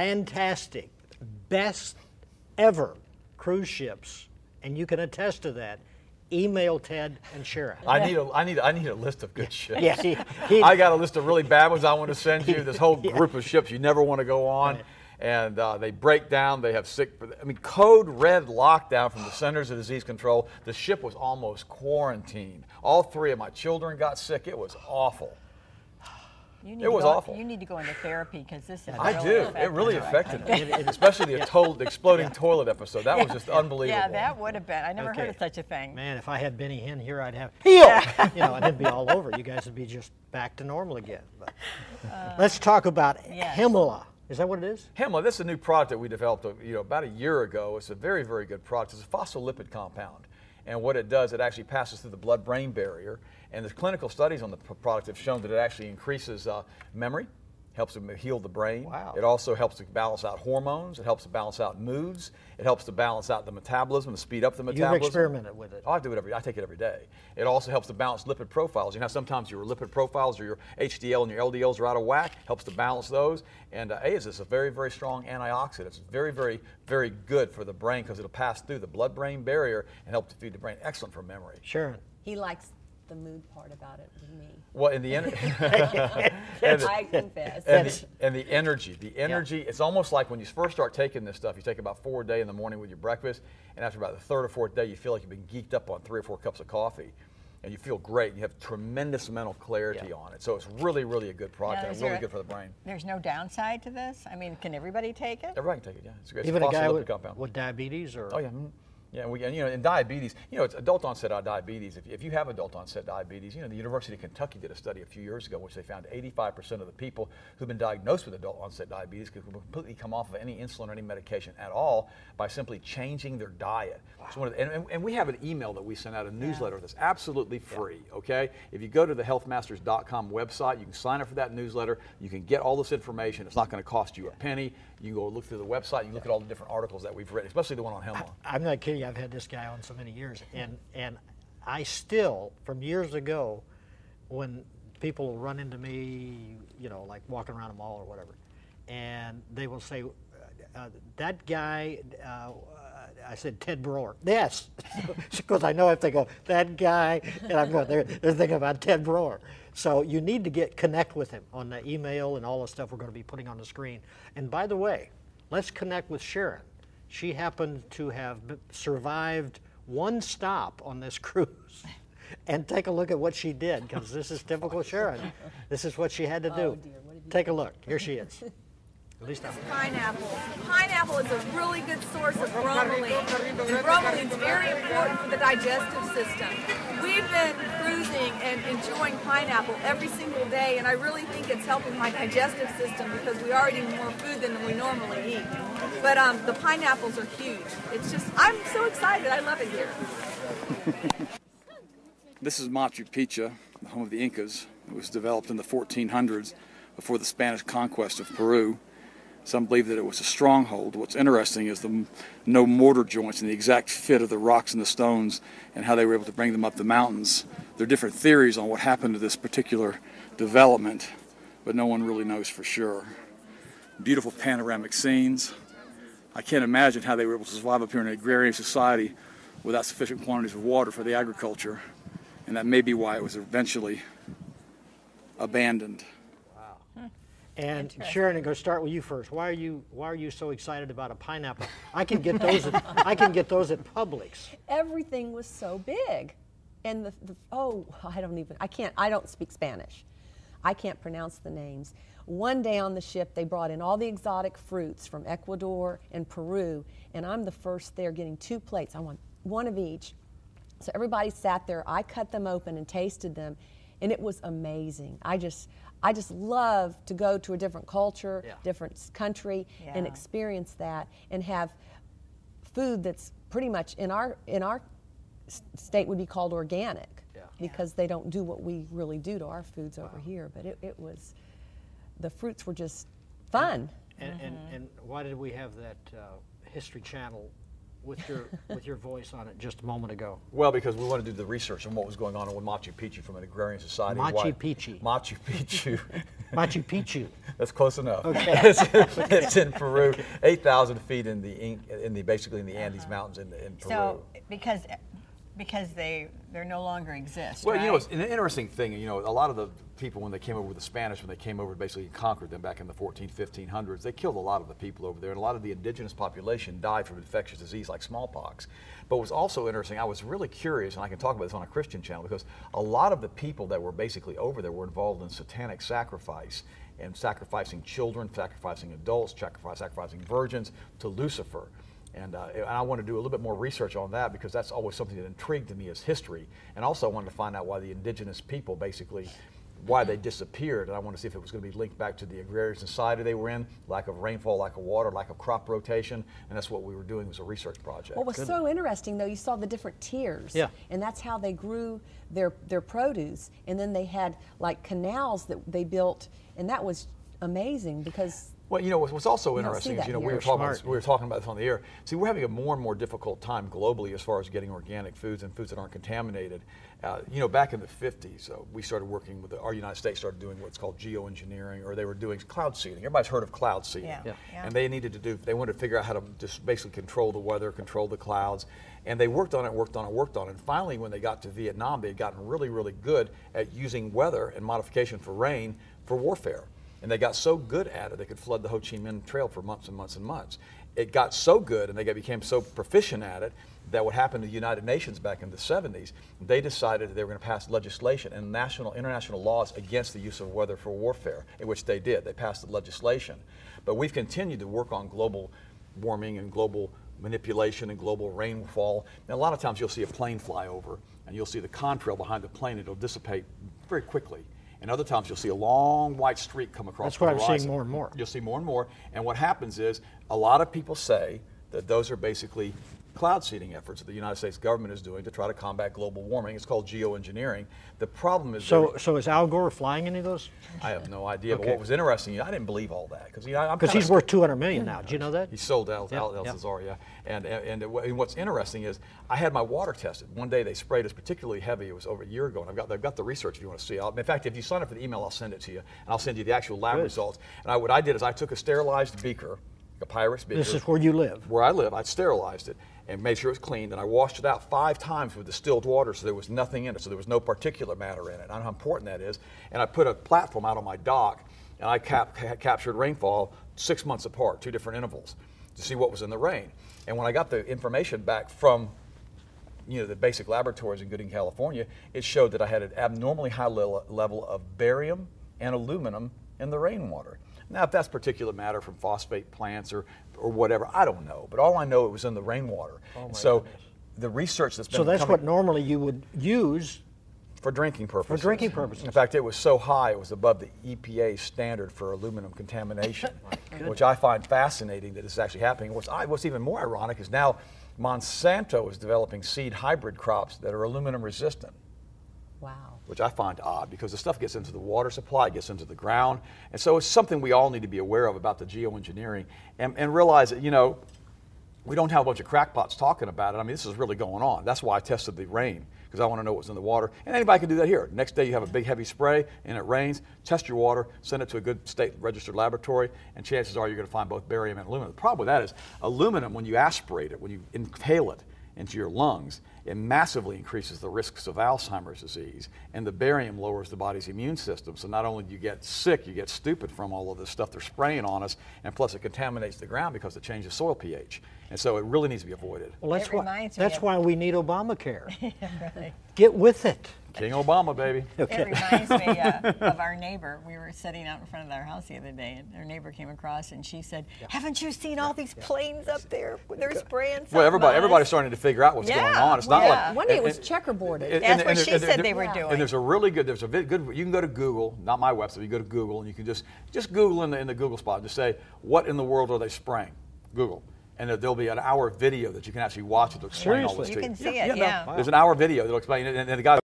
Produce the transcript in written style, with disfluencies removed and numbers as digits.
fantastic, best ever cruise ships, and you can attest to that. Email Ted and Sharon. I need a list of good ships. Yes, I got a list of really bad ones I want to send you. This whole group of ships you never want to go on. Right. And they break down, they have sick, I mean, code red lockdown from the Centers of Disease Control. The ship was almost quarantined. All 3 of my children got sick. It was awful. It was awful. You need to go into therapy because this is I do. It really affected me, especially the exploding toilet episode. That was just unbelievable. Yeah, that would have been. I never heard of such a thing. Man, if I had Benny Hinn here, I'd have heal. You know, and it'd be all over. You guys would be just back to normal again. But let's talk about Hemela. Is that what it is? Hemela, this is a new product that we developed about a year ago. It's a very, very good product. It's a phospholipid compound. And what it does, it actually passes through the blood-brain barrier. And the clinical studies on the product have shown that it actually increases memory, helps to heal the brain. Wow. It also helps to balance out hormones. It helps to balance out moods. It helps to balance out the metabolism, to speed up the metabolism. You've experimented with it. Oh, I take it every day. It also helps to balance lipid profiles. You know, sometimes your lipid profiles or your HDL and your LDLs are out of whack. Helps to balance those. And it's a very, very strong antioxidant. It's very, very, very good for the brain because it'll pass through the blood-brain barrier and help to feed the brain. Excellent for memory. Sharon. He likes the mood part about it with me. Well, in the energy, I confess. And the energy, it's almost like when you first start taking this stuff, you take about 4 a day in the morning with your breakfast, and after about the 3rd or 4th day, you feel like you've been geeked up on 3 or 4 cups of coffee, and you feel great. You have tremendous mental clarity on it. So it's really, really a good product, and really good for the brain. There's no downside to this? I mean, can everybody take it? Everybody can take it, yeah. It's great. Even a guy with compound. Diabetes? Or? Oh, yeah. Yeah, and in diabetes, it's adult onset diabetes. If you have adult onset diabetes, the University of Kentucky did a study a few years ago, which they found 85% of the people who've been diagnosed with adult onset diabetes could completely come off of any insulin or any medication at all by simply changing their diet. Wow. So and we have an email that we send out, a newsletter that's absolutely free, okay? If you go to the healthmasters.com website, you can sign up for that newsletter. You can get all this information. It's not going to cost you a penny. You can go look through the website. You can look at all the different articles that we've written, especially the one on Hemela. I'm not kidding. I've had this guy on so many years, and I still, from years ago, when people will run into me, like walking around a mall or whatever, and they will say, that guy, I said Ted Broer. Yes, because I know if they go, that guy, and I'm going, they're thinking about Ted Broer. So you need to connect with him on the email and all the stuff we're going to be putting on the screen. And by the way, let's connect with Sharon. She happened to have survived 1 stop on this cruise. And take a look at what she did, because this is typical Sharon. This is what she had to do. Oh dear, what did you Take a look. Here she is. At least Pineapple. Pineapple is a really good source of bromelain. And bromelain is very important for the digestive system. We've been cruising and enjoying pineapple every single day, and I really think it's helping my digestive system because we are eating more food than we normally eat. But the pineapples are huge. It's just, I'm so excited. I love it here. This is Machu Picchu, the home of the Incas. It was developed in the 1400s before the Spanish conquest of Peru. Some believe that it was a stronghold. What's interesting is the no mortar joints and the exact fit of the rocks and the stones and how they were able to bring them up the mountains. There are different theories on what happened to this particular development, but no one really knows for sure. Beautiful panoramic scenes. I can't imagine how they were able to survive up here in an agrarian society without sufficient quantities of water for the agriculture, and that may be why it was eventually abandoned. And Sharon, I'm going to start with you first. Why are you so excited about a pineapple? I can get those at, Publix. Everything was so big, and I don't speak Spanish. I can't pronounce the names. One day on the ship, they brought in all the exotic fruits from Ecuador and Peru, and I'm the first there getting 2 plates. I want one of each. So everybody sat there. I cut them open and tasted them, and it was amazing. I just love to go to a different culture, different country, and experience that, and have food that's pretty much in our state would be called organic, because they don't do what we really do to our foods over here. But it was, the fruits were just fun. And why did we have that History Channel with your voice on it just a moment ago? Well, because we wanted to do the research on what was going on with Machu Picchu from an agrarian society. Machu Picchu. Machu Picchu. Machu Picchu. That's close enough. Okay. It's in Peru, 8,000 feet in the basically in the Andes Mountains in Peru. So because they no longer exist. Well, right? you know, it's an interesting thing. You know, a lot of the people when they came over with the Spanish, when they came over, basically conquered them back in the 1500s. They killed a lot of the people over there, and a lot of the indigenous population died from infectious disease like smallpox. But what was also interesting, I was really curious, and I can talk about this on a Christian channel, because a lot of the people that were basically over there were involved in satanic sacrifice and sacrificing children, sacrificing adults, sacrificing virgins to Lucifer. And I want to do a little bit more research on that, because that's always something that intrigued me as history. And also I wanted to find out why the indigenous people basically, why they disappeared. And I wanted to see if it was going to be linked back to the agrarian society they were in, lack of rainfall, lack of water, lack of crop rotation. And that's what we were doing, was a research project. What was so interesting, though, you saw the different tiers. Yeah. And that's how they grew their produce. And then they had like canals that they built, and that was amazing because... Well, you know, what's also interesting is, that you know, here. we were talking about this on the air. See, we're having a more and more difficult time globally as far as getting organic foods and foods that aren't contaminated. You know, back in the 50s, we started working with, our United States started doing what's called geoengineering, or they were doing cloud seeding. Everybody's heard of cloud seeding. Yeah. And they needed to do, they wanted to figure out how to just basically control the weather, control the clouds. And they worked on it. And finally, when they got to Vietnam, they had gotten really, really good at using weather and modification for rain for warfare. And they got so good at it, they could flood the Ho Chi Minh Trail for months and months and months. It got so good, and they became so proficient at it, that what happened to the United Nations back in the 70s, they decided that they were going to pass legislation and international laws against the use of weather for warfare, in which they did. They passed the legislation. But we've continued to work on global warming and global manipulation and global rainfall. And a lot of times you'll see a plane fly over, and you'll see the contrail behind the plane, and it'll dissipate very quickly. And other times you'll see a long white streak come across the horizon. That's what I'm seeing more and more. You'll see more and more. And what happens is, a lot of people say that those are basically cloud seeding efforts that the United States government is doing to try to combat global warming. It's called geoengineering. The problem is... So is Al Gore flying any of those? I have no idea. Okay. But what was interesting, I didn't believe all that. Because he's worth $200 million now. Do you know that? He sold El Cesar, yeah. And what's interesting is, I had my water tested. One day they sprayed us particularly heavy. It was over a year ago, and I've got the research if you want to see. In fact, if you sign up for the email, I'll send it to you, and I'll send you the actual lab results. And what I did is I took a sterilized beaker, a Pyrex beaker. This is where you live? Where I live. I sterilized it and made sure it was cleaned, and I washed it out 5 times with distilled water, so there was nothing in it, so there was no particulate matter in it. I know how important that is. And I put a platform out on my dock, and I captured rainfall 6 months apart, 2 different intervals, to see what was in the rain. And when I got the information back from, you know, the basic laboratories in Gooding, California, it showed that I had an abnormally high level of barium and aluminum in the rainwater. Now, if that's particulate matter from phosphate plants or whatever, I don't know. But all I know, it was in the rainwater. Oh my so goodness. The research that's been So that's what normally you would use for drinking purposes. For drinking purposes. In fact, it was so high, it was above the EPA standard for aluminum contamination, which I find fascinating that this is actually happening. What's even more ironic is now Monsanto is developing seed hybrid crops that are aluminum resistant. Wow. Which I find odd, because the stuff gets into the water supply, gets into the ground. And so it's something we all need to be aware of about the geoengineering and realize that, you know, we don't have a bunch of crackpots talking about it. I mean, this is really going on. That's why I tested the rain, because I want to know what's in the water. And anybody can do that here. Next day you have a big heavy spray and it rains, test your water, send it to a good state registered laboratory, and chances are you're going to find both barium and aluminum. The problem with that is aluminum, when you aspirate it, when you inhale it into your lungs, it massively increases the risks of Alzheimer's disease, and the barium lowers the body's immune system. So not only do you get sick, you get stupid from all of this stuff they're spraying on us, and plus it contaminates the ground because it changes soil pH. And so it really needs to be avoided. Well, that's of why we need Obamacare. Right. Get with it. King Obama, baby. Okay. It reminds me of our neighbor. We were sitting out in front of our house the other day, and our neighbor came across, and she said, "Haven't you seen all these planes up there? They're spraying something." Well, everybody's starting to figure out what's going on. It's not like one day it was checkerboarded. That's what she said they were doing. And there's a really good, you can go to Google, not my website, you go to Google, and you can just Google in the Google spot, just say, what in the world are they spraying? Google. And there'll be an hour video that you can actually watch it to explain all this to you. You can see it, yeah. There's an hour video that'll explain it, and the guy